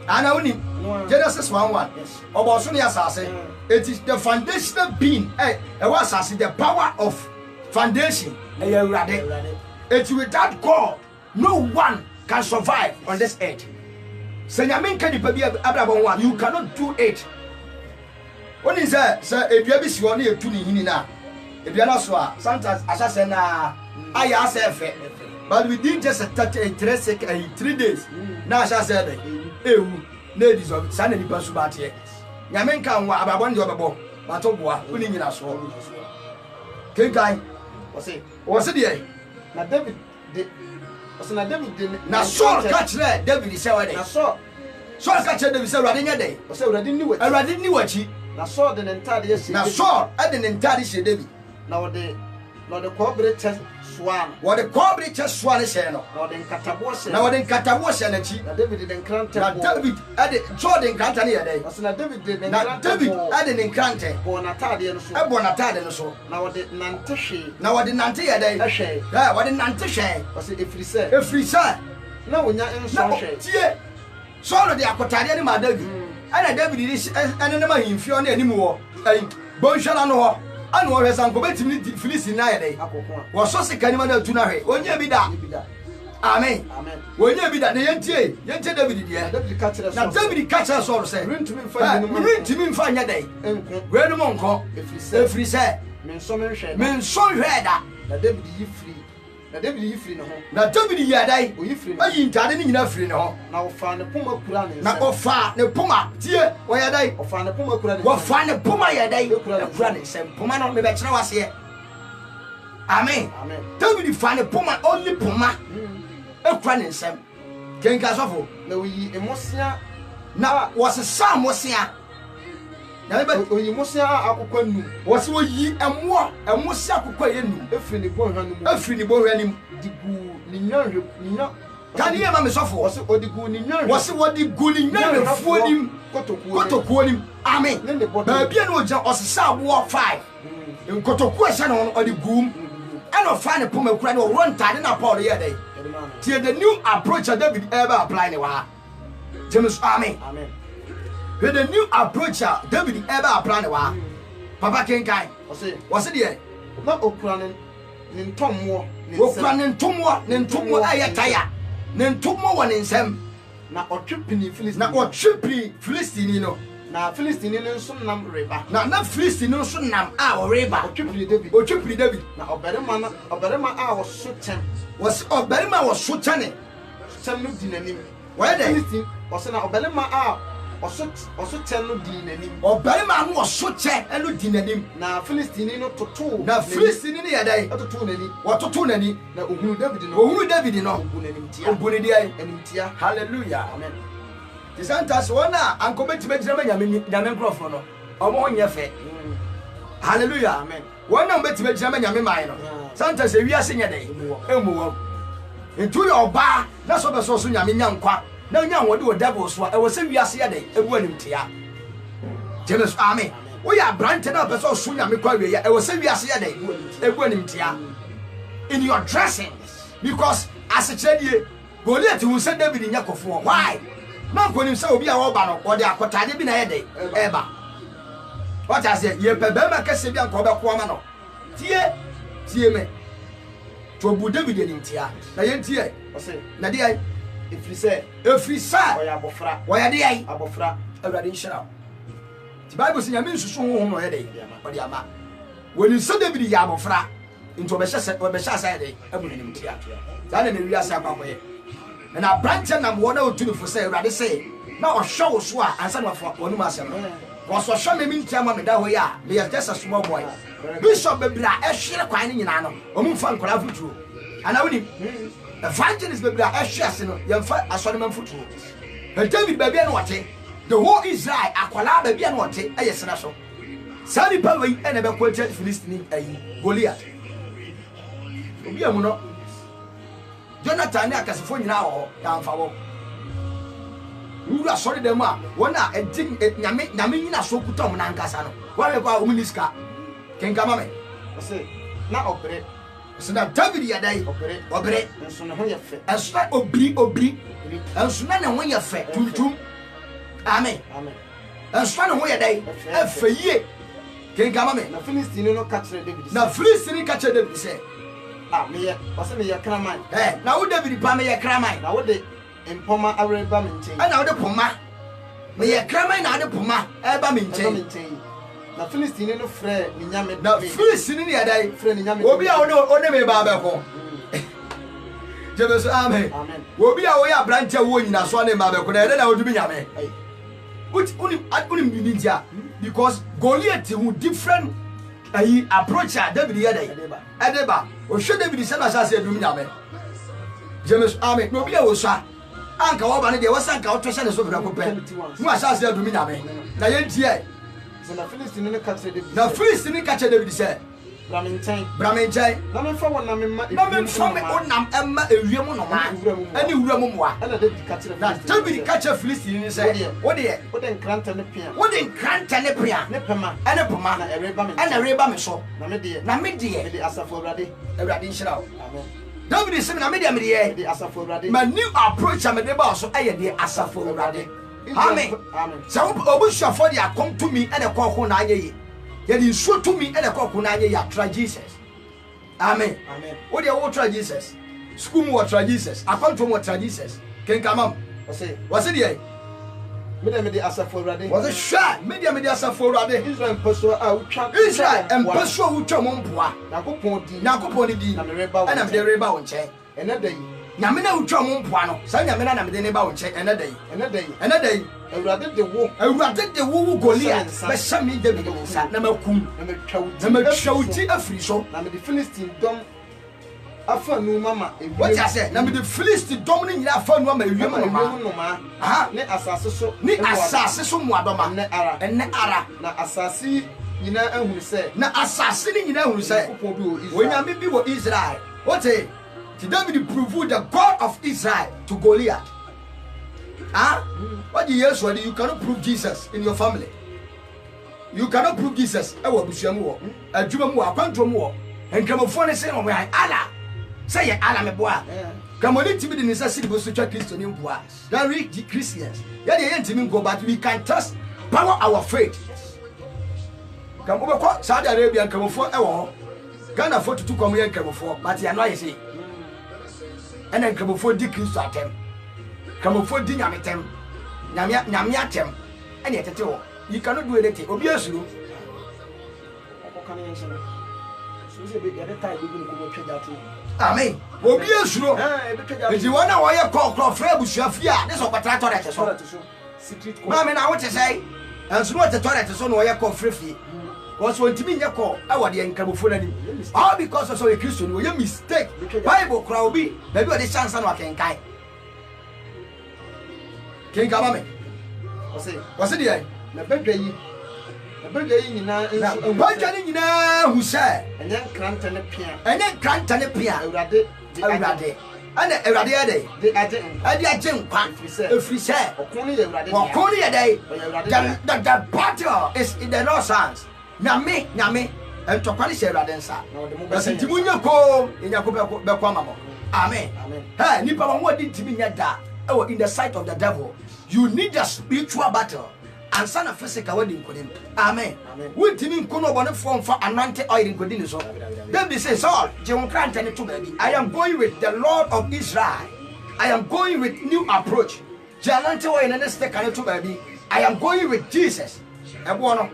ana unim Genesis 1:1 obo ne asase it is the foundational being was asase the power of foundation awurade it without God no one can survive on this earth. Senyamin can you cannot do it. What is that? Sir, if you have been sworn to me, if you are not sure, sometimes assassin, I ask it, but within just 3 days, now I said, ladies of Sunday Pasubati. Yamen can what about 1 job, but putting in us all. Kinkai was it? Now, David did. Na Saul catch there David say where na Saul catch David say Awurade nya dey o say Awurade ni wachi na Saul de entire ye na Saul e de entire she David na wo de na ɔde kɔbere kyɛ soa no wɔde kɔbere kyɛ soa ne hyɛn no na ɔde nkataboɔ hyɛ na wɔde nkataboɔ hyɛ n'akyi na David de nkrantɛ na David ɛde Saul de nkrantɛ ne yɛ dɛ ɔsɛ na David de na nkrantɛ David ɛde ne nkrantɛ bɔ n'ataadeɛ no so ɛbɔ n'ataade no so na ɔde nante hwee na wɔde nante yɛ dɛ ɛhwɛ wɔde nante hwɛn ɔsɛ ɛfiri sɛ efiri sɛ na wonya na nsɔn hwɛ tie Saul de akotadeɛ ne ma David ɛna David de ɛne ne ma himfio ne anim wɔ bɔnhwɛla no hɔ ana wɔhwɛ sɛ nkɔ bɛtumi ne Filistini no ayɛ dɛ akɔko a wɔsɔ sika nima no atu no ahwɛ ɔnyɛ bi da bi da amen amen wɔnyɛ bi da na yɛntie David na deɛ David ka kyerɛ na Saul David ka kyerɛ Saul sɛ rentumi mfa merentumi mfa nyɛ dɛn nko weinom nkɔ ɛfiri sɛ mensɔ menhwɛ mensɔ nhwɛɛ da na David yi firi ne ho na David yɛ dɛn oyi firi ne ho ayi ntade ne nyinaa firi ne ho na ɔfa ne poma kura ne na nsam ɔfa ne poma tie wɔyɛ dɛn ɔfa ne poma kura ne nsam wɔfa ne poma yɛ dɛn Ekura ne ɛkura ne nsɛm poma no mebɛkyerɛ waseɛ amen amen David fa ne poma ɔne poma ɛkura ne nsɛm kenka sɔfo na oyi emosia na wɔsesa mmosea na mebɛ oyi emosia a akokɔ num wɔse wɔyi ɛmosea kokɔ yɛ num efiri ne bɔnhwa no mu afiri ne bɔhwɛ anim de gu ne nyanhwɛ nya ka ne yɛ ma me sɔfo ɔsɛ ɔde gu ne nyanhwɛ wɔse wɔde gu ne nyanhwɛfoɔ nim kotokuo nim amen ne ne bɔtɔ baabi a ne ɔgyina ɔsesa aboɔ 5 nkotokuo ɛhyɛ ne ho no ɔde gum ɛna ɔfa ne poma kura ne ɔwɔ ntade na Paul yɛ dɛn tie the new approach a David ever apply ne wa James amen amen with the new approach a David ever apply ne wa papa kenkan ɔsɛ wɔse deɛ na okura ne ntɔmmoɔ ne wɔkura nsam ne ntomoɔ ɛyɛ taya ne ntomoɔ wɔ ne nsɛm na ɔtwe pini na Filistini ɔtwe piri Filistini no na Filistini no nso nam reba na Filistini no nso nam a ɔreba ɔtwe pini David ɔtwe piri David na ɔbarima a wɔso kyɛm wɔse ɔbarima a wɔso kyɛne kyɛm no di n'anim wɔyɛ dɛn Filistini ɔsɛ na ɔbarima a ɔso kyɛm no di n'anim ɔbarima no wɔso kyɛ ɛno di n'anim na Filistini no totoo na Filistini no yɛ dɛn ɛtotoo n'ani wɔtoto n'ani na ohunu David no ohunu David no ogu n'animtia obu ne deɛ animtia hallelujah amen ti santas wɔn a anko bɛtumi gyina bɛ nyame nkurɔfoɔ no ɔmo ho nyɛ fɛ hallelujah amen wɔn a bɛtumi gyina bɛ nyame man no santas ewiase nyɛ dɛn emu wɔm ntu yɛ ɔbaa na so bɛ so so nyame nya nkwa na nya wɔde wɔ devil so a ɛwɔ sɛ wiase yɛ dɛn ebu animtia James amen woyɛ abrante na ɔpɛ sɛ ɔso nyame kɔ awie yɛ ɛwɔ sɛ wiase yɛ dɛn ebu animtia in your dressing because asekyerɛ die Goliath hu sɛ David nya kɔfoɔ why na nkonim sɛ obi a wɔba no wɔde akɔtade bi na yɛ dɛn ɛba wɔta sɛ yɛpɛ bɛrima kɛseɛ bi a nka ɔbɛko ama no tie me to obu David animtia na yɛntie ɔsɛ na deɛ ɛfiri sɛ ɔyɛ abɔfra wɔyɛ deɛ abɔfra awurade nhyira wo nti Bible sɛ nyame nsusu honhom na ɔyɛ dɛn ɔde ama wɔnim sɛ David yɛ abɔfra nti ɔbɛhyɛ asɛ dɛn abu n'animtia saa na wiase akɔkɔyɛ na aberanteɛ nam wɔn a otu ne fo sɛ awurade sɛ na ɔhwɛ wo so a ansa na wafa wɔn mu asɛm no wɔsɔ hwɛ me ntia ma me da hɔ yi a meyɛ just a small boy bishop bebree a ɛhwere kwan no nyinaa no ɔmo mfa nkɔla fotuo ana wonim evangelist bebree a ɛhwe ase no yɛmfa asɔreman fotuo David baabi a na wɔte the whole Israel akɔla baabi a na wɔte ɛyɛ sena so saa nipa wei ɛna ɛbɛkɔ atia Filistini ayi Goliath obi a mu no Jonathan ne akasefo nyinaa wɔ hɔ yɛamfa wɔ wura sɔre dɛm a wɔn a ɛdi nyame nyina so kuta ɔmo nankasa no wɔrɛ kɔ a ɔmo ni sika kenkama me ɔsɛ na ɔbere ɔsɛ na David yɛ dɛn ɔbere nso ne ho yɛ fɛ ɛso na obiri ɛso na ne ho yɛ fɛ tuntum amen ɛso na ne ho yɛ dɛn ɛfɛ yie kenkama me na Filistini no ka kyerɛ David na Filistini ka kyerɛ David sɛ meyɛ kraman na wo David pa meyɛ kraman na wode mpɔma awreba me nkyɛn ɛna wode poma meyɛ kraman na wode poma ɛba me nkyɛn na Filistini no frɛ ne nyame na Filistini ne yɛ dɛn frɛ ne nyame obi a wone me ba bɛko James amen obi a woyɛ abrante a wo nyina so ne ma bɛko na yɛdɛ na wodumi nyame unim bibi ntia because Goliath hu different approach a David yɛ dɛn ɛdeba ohwɛ David sɛ na asase adum nyame James amen na obi a wo sa anka wɔba ne deɛ wɔsa anka wɔtɔ hyɛ ne so bɛko pɛ mu asase adum nyame na yɛntie na Filistini no ka kyerɛ David na Filistini ka kyerɛ David sɛ Bramenchai. Na me fa won na me ma. Na me fa me onam emma ewiem no ma. Ani wuram moa. Ana David ka kire. Na David ka kire Philistine ni say, wo de nkranta ne pia. Wo de nkranta ne pia. Ne pema. Ene pema. Na ereba me. Ana reba me so. Na me de. Na me de. Me de asafo Awurade. Awurade nhyira wo. Amen. David say na me de me de. De asafo Awurade. My new approach am de ba so aye de asafo Awurade. Amen. Amen. So obusuafo de akom to me ene kɔ ho na anye yi. Ye de nsuo to me ene kɔ ho na anye ya tra Jesus. Amen. Amen. What they will try Jesus. School more try Jesus. Account to more try Jesus. Can come on. Was it there? Me de asafo Awurade. Was it sure? Media asafo Awurade. Israel mpaso a utwa. Israel mpaso utwa mo mpoa. Yakopon di. Yakopon di. Na me reba wo. Na me de reba wo nche. Ene da yi. Nyame na utwa mo mpoa no. Sa nyame na me de ne ba wo nche. Ene da yi. Ene da yi. Awurade de wo. Awurade de wo Goliath. Be shami David mo sa na makum. Na me twa wo ti afiri so. Na me de Philistine dom afa nu mama. What you say? Na me de Philistine dom ni nyina afa nu ama ewiem no ma. Aha. Ne asase so. Ni asase so mu adoma. Ene ara. Na asase nyina ahunu se. Na asase ni nyina ahunu se. Onyame bi wo Israel. What say? David proved the God of Israel to Goliath. Huh? What do you say? You cannot prove Jesus in your family. You cannot prove Jesus. I will be sure more. A Juma more, a country more. And come on, phone say, Allah. Say, Allah, my boy. Come on, it to be the necessity of such a Christian in boy. That read the Christians. Yeah, they ain't even go, but we can trust power our faith. Come over, Saudi Arabia, come for our Ghana for to come here, come for, but you are not see. And then come for decrease to attempt. Come for dynamitem. Nyamiatem. And yet, you cannot do anything. Obviously. Amen. Obviously. If you want to wire call Fred Bushafia, this is what I thought I saw. Mamma, I want to say, and so what the toilet is on wire call free. Was when to me your call, I want the income for any. All because of so a Christian, will you mistake? Bible crowd be, maybe the chance on what can kind. King Gamame. Was it there? The bedray. The bedray in a who said, and then Crant and a pian. And then Grant and a pian. Awurade. And Awurade. The agent. And the agent, if we say, Okuni Awurade. Okuni a day. The battle is in the Lord's hands. Nyame, and to punish Awuradensa. But in Timunya ko, in Yakuba Bekwamamo. Amen. Hey, Nipa, what did Timinya da? Oh, in the sight of the devil, you need a spiritual battle and son of physical wedding. Amen. We didn't come on a form for anointed oil in Godinus. David says, all John Grant and to baby. I am going with the Lord of Israel. I am going with new approach. Janante oil and stake and to baby. I am going with Jesus. And one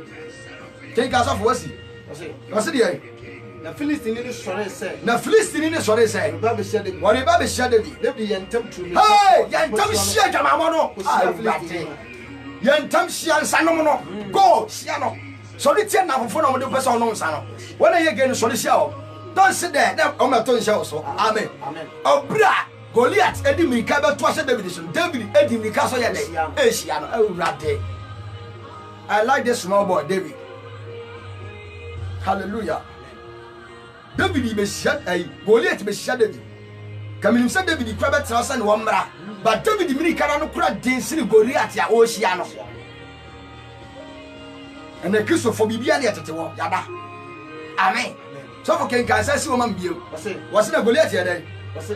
take us off was he? Was it? Na Philistine ni sɔre sɛ. Na Philistine ni sɔre sɛ. Ba be hyɛ de. Wɔre ba be hyɛ de. David yɛ ntam tu mi. Hey, yɛ ntam hyɛ dwamamɔ no. Yɛ ntam hyɛ nsanom no. Go, hyɛ no. Sɔre tie na fofo na mo de pɛsɛ ɔno nsa no. Wɔn yɛ gɛ no sɔre hyɛ o. Don't sit there. Na ɔmo to nhyɛ o so. Amen. Obra Goliath edi mirika bɛ to ahyɛ David so. David edi mirika so yɛ de. Ehyia no. Awurade. I like this small boy David. Hallelujah. David be shot Goliath be shot David. Kaminim say David kura be trasa ne womra. But David mirika no kura den sini Goliath ya ohia no. And the Christ for bibia ne tete wo yada. Amen. So for ken kan say si wo man bio. Was na Goliath ya den.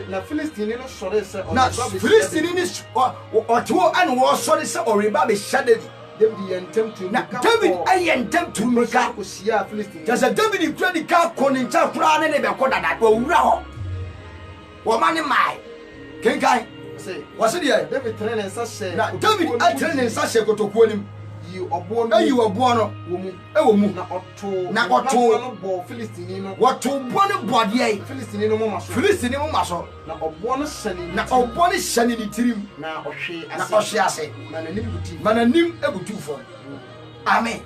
Na Philistine no sɔre sɛ. Na Philistine ni ɔto an wo sɔre sɛ ɔreba be shot David. David yɛ ntam tu mi. Na David ayɛ ntam tu mirika. Kosia Philistine. Just a David kura di ka ko ne ncha kura ne be ko dada ko wura ho. Wo ma ne mai. Kenkai. Was it there? David train and such. Na David train and such a kotokuo nim. You obo no. You obo no. Wo mu. Na oto. No bo Philistine no. Woto bo ne bode. Philistine no mo maso. Philistine mo maso. Na obo no hyɛne. Na obo ne hyɛne ni tirim. Na ɔhwe ase. Na ɔhwe ase. Na nanim buti. Mananim ebutu fo. Amen.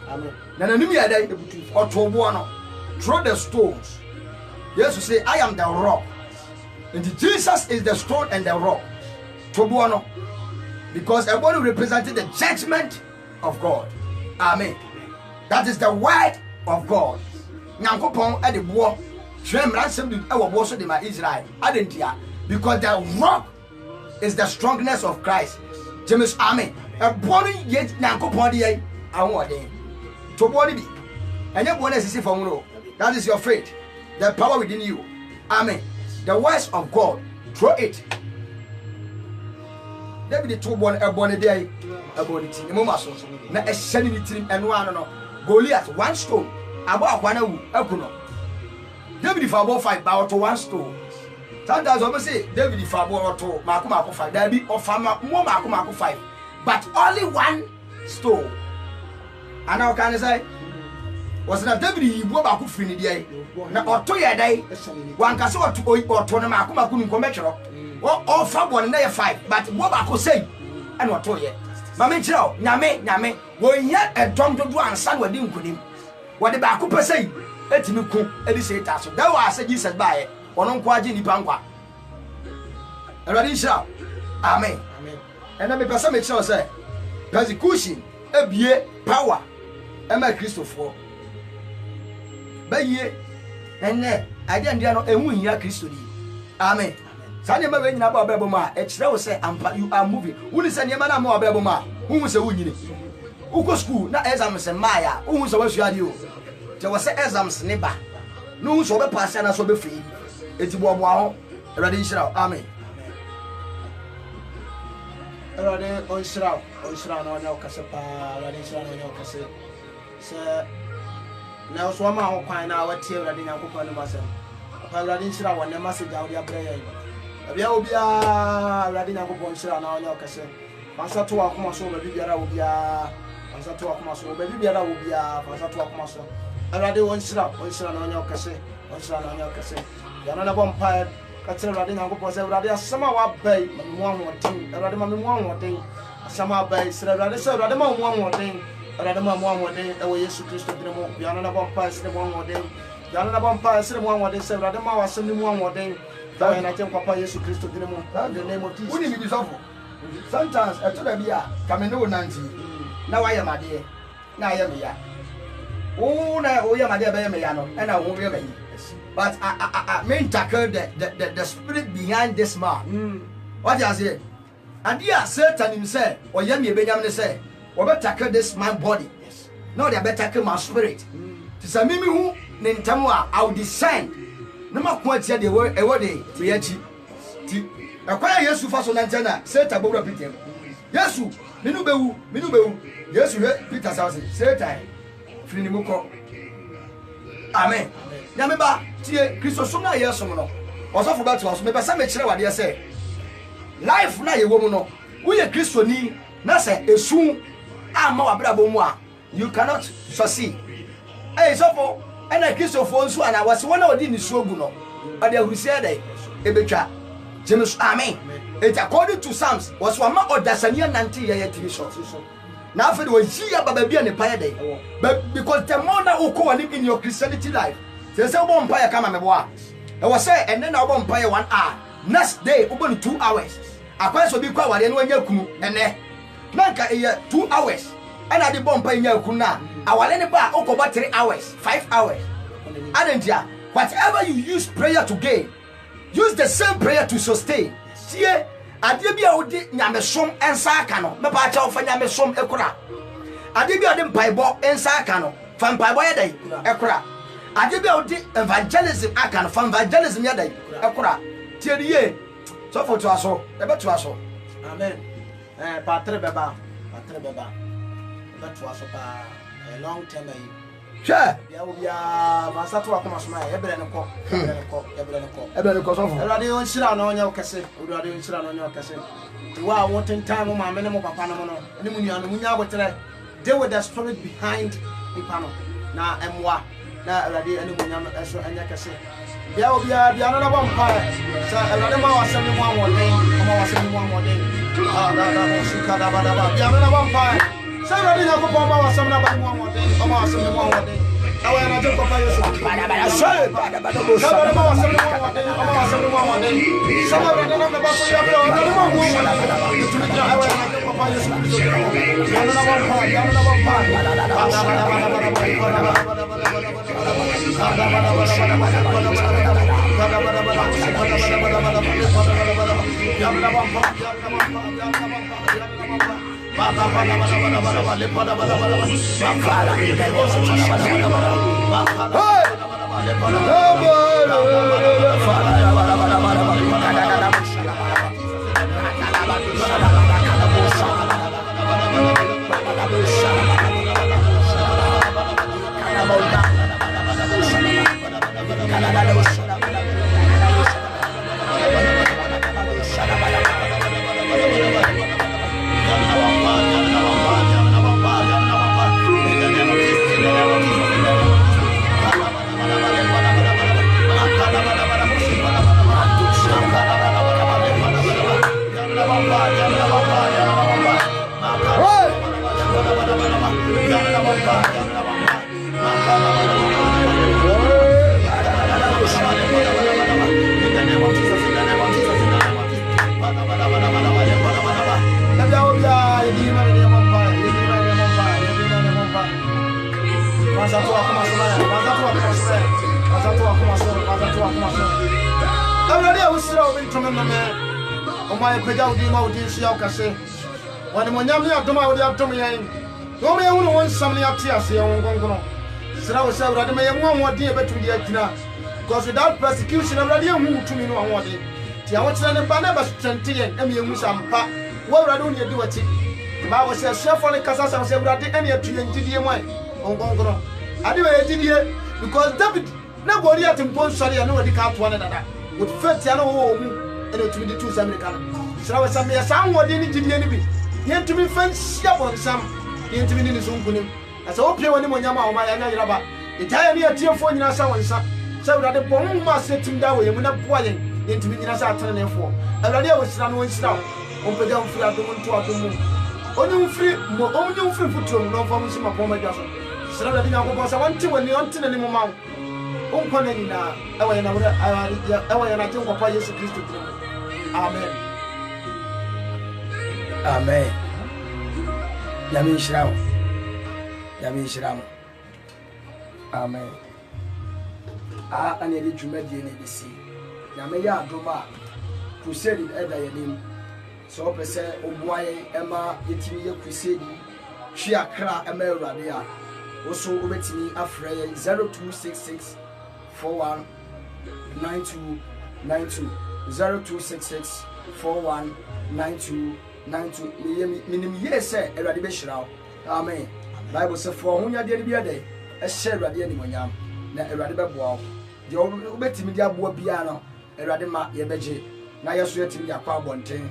Na nanim yɛ dai ebutu fo. Ɔto bo no. Throw the stones. Jesus say, I am the rock. And Jesus is the stone and the rock. To bo no. Because everyone represented the judgment of God. Amen. That is the word of God. nyankopɔn de boɔ hwɛ mmaransɛm de ɛwɔ boɔ so de ma Israel adentia because the rock is the strongness of Christ. James amen. A body yet nyankopɔn de yɛ ahoɔden to body bi ɛnyɛ boɔ na ɛsisi fam no. That is your faith, the power within you. Amen. The words of God, throw it. David the two born a bonnet day, a bonnet in the moment. Na a sending it in and one no. Goliath, one stone, about one a kuno. David if I will fight about to one stone. Sometimes I say David if I will to Marco 5, there be of more Marco 5, but only one stone. And how can I say? Was na David yibo ba ku fini dia na oto ye dai wan ka se oto na ma ku nu komechro o fa bo na ye 5 but bo ba ku sei and oto ye ma me chiro nyame wo nya edom dodo ansa na wadi nkunim wode ba ku pesei etimi ku edi sei ta so that was Jesus ba ye ono nko age nipa nkwa eradi chiro amen and na me pesa me chiro say persecution ebie power e ma Christopher baye enne ade ndia no emu hia Kristo di amen sane ma nyina ba bebo ma e kire wo say ampa you are moving woni se ne ma na ma bebo ma hu se wunyine uko school na exam se maya hu se wasu ade o je wo se exams ne ba no hu so be pass na so be fi eti bo bo aho erade nshira amen erade on shira na onya okase pa erade nshira na onya okase se na so ma ho kwan na watie urade nyankopɔn no masem apa urade nhyira wɔ ne message a wode abrɛ yɛn abia obia urade nyankopɔn nhyira na ɔnyɛ ɔkɛse fansa to akoma so ba bibiara obia fansa to akoma so ba bibiara obia fansa to akoma so urade wɔ nhyira na ɔnyɛ ɔkɛse nhyira na ɔnyɛ ɔkɛse ya na bɔ mpa ka kyerɛ urade nyankopɔn sɛ urade asɛm a wabai ma mu ahoɔden urade ma mu ahoɔden asɛm a wabai sɛ urade ma mu ahoɔden Urade ma mu ahoɔden ɛwɔ Yesu Kristo din mu biano na bɔ mpa sɛ mu ahoɔden biano na bɔ mpa sɛ mu ahoɔden sɛ urade ma wasɛm mu ahoɔden dawe na kyɛn papa Yesu Kristo din mu in the name of Jesus woni mi bisofo sometimes eto da bia kame no nanti na wa yamade na ayamya wo na wo yamade ba yamya no na wo yamya but I main tackle the spirit behind this man what you say and dia Satan himself or yamya benyam ne say we better tackle this my body. Yes. Now they better tackle my spirit. To say me who nintamwa I will descend. No ma kwati de we de we achi. Ti akwaya Yesu fa so nantena Satan bo repeat. Yesu minu bewu Yesu he Peter say Satan free ni muko. Amen. Ya me ba tie Kristo so na Yesu no. Osofo ba to so me ba say me kire wade say life na ye wo mu no. Wo ye Kristo ni na say esu you cannot succeed. Hey, so for and I kiss your phone so and I was one of the Nishoguno. But they will say that Ebecha James Amen. It according to Psalms was one more or Dasania Nanti TV show. Now for the way she about baby and a pie day. But because the more that will live in your Christianity life, there's a one pie come and I was say and then I won't pay 1 hour. Next day open 2 hours. I quite so be quiet and when you and then Nanka 2 hours. And I did bomb pay your kuna. Our any bar over 3 hours, 5 hours. And then, whatever you use prayer to gain, use the same prayer to sustain. See, I did be out Yamesom and Sakano, the part of Yamesom Ekura. I did be out in Bible and Sakano, from Bible day, Ekura. I did be out evangelism, I can from evangelism yaday, Ekura. Till the year. So for to us all, ever to us all. Amen. Patre Baba. That was a long time. Sure. Yeah, Masato Akomasma, Ebrenco, Radio Shira on your cassette, Radio Shira on your cassette. You are wanting time on my minimum of Panama, and Munya would tell they were the spirit behind the panel. Now, Mwa, now Radio and Munya and Yakase. There will be another one fire. So, another was 71 more day, almost 71 more day. Another one fire. So, I didn't have a bomb, I was 71 more day, almost 71 more day. I went to Papa. When the Yammy of Doma would have told me, no man who wants something up here, say, I won't go. So I was saying, I may have one more dear better the Akina, because without persecution, I already moved to me no one day. I want to learn Banabas 20 and me and some pa. What I don't do it. The Bible says, Chef on the Casas and said, I did any of you and TDMI. Oh, I do a TDA because David, nobody at him, sorry, I know what they can't one another. With 30 and 22 American. So I was saying, someone didn't do any. Yet to be friends, on some intimate in his own pudding. As I hope you want Yama or my Anna, the tire near Tier 4 in our son, so that the bomb must set him down when I'm boiling into me as I turn for. And I was run one stop, open down for the moon to our moon. Only free foot, no from some of my dozen. So that I want to when the until any moment. Open now, I think of Jesus Christ. Amen. Amen. Yamin Shram. Yamin Shram. Amen. I need to make the sea. Yamaya Doma, crusade at the name. So, per se, Oboy, Emma, Yetinia crusade, Chiakra, Emera, there. Also, over to me, after 0266 41 9292 0266 41 92 minimum yes sir erade be shiraw amen bible say for hunya de bia de e share erade ani monyam na erade be boa de obetimi de aboa bia no erade ma ye beje na yeso yetimi yakwa bonten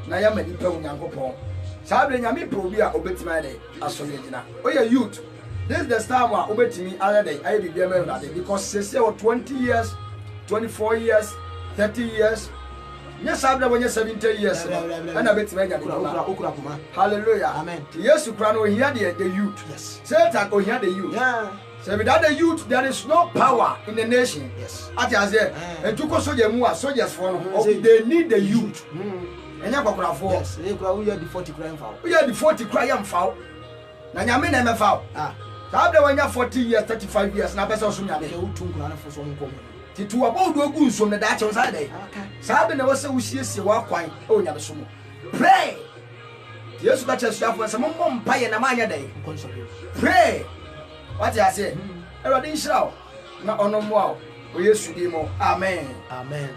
na ya mani pa unyankopon sabre nyame pro bia obetimi de asole gina oya youth this is the time where obetimi already I be bia me erade because say 20 years 24 years 30 years. Yes, I've never 70 years. And I bet me. Hallelujah. Amen. Yes, you can hear the youth. Yes. Satan will hear the youth. Yeah. So without the youth, there is no power in the nation. Yes. I say, and to go soldiers for they need the youth. And you go for yes. We are the 40 crying foul. We are the 40 crying foul. Now you mean I'm foul. Ah. So after when you're 40 years, 35 years, now better soon you for some Titu about do good from the Dutch on Saturday. Sabe never say we see walk quite. Oh, never so. Pray. Yes, but just have some mom pie and a mania day. Pray. What I say? I didn't shout. Not on no more. We used to be more. Amen. Amen.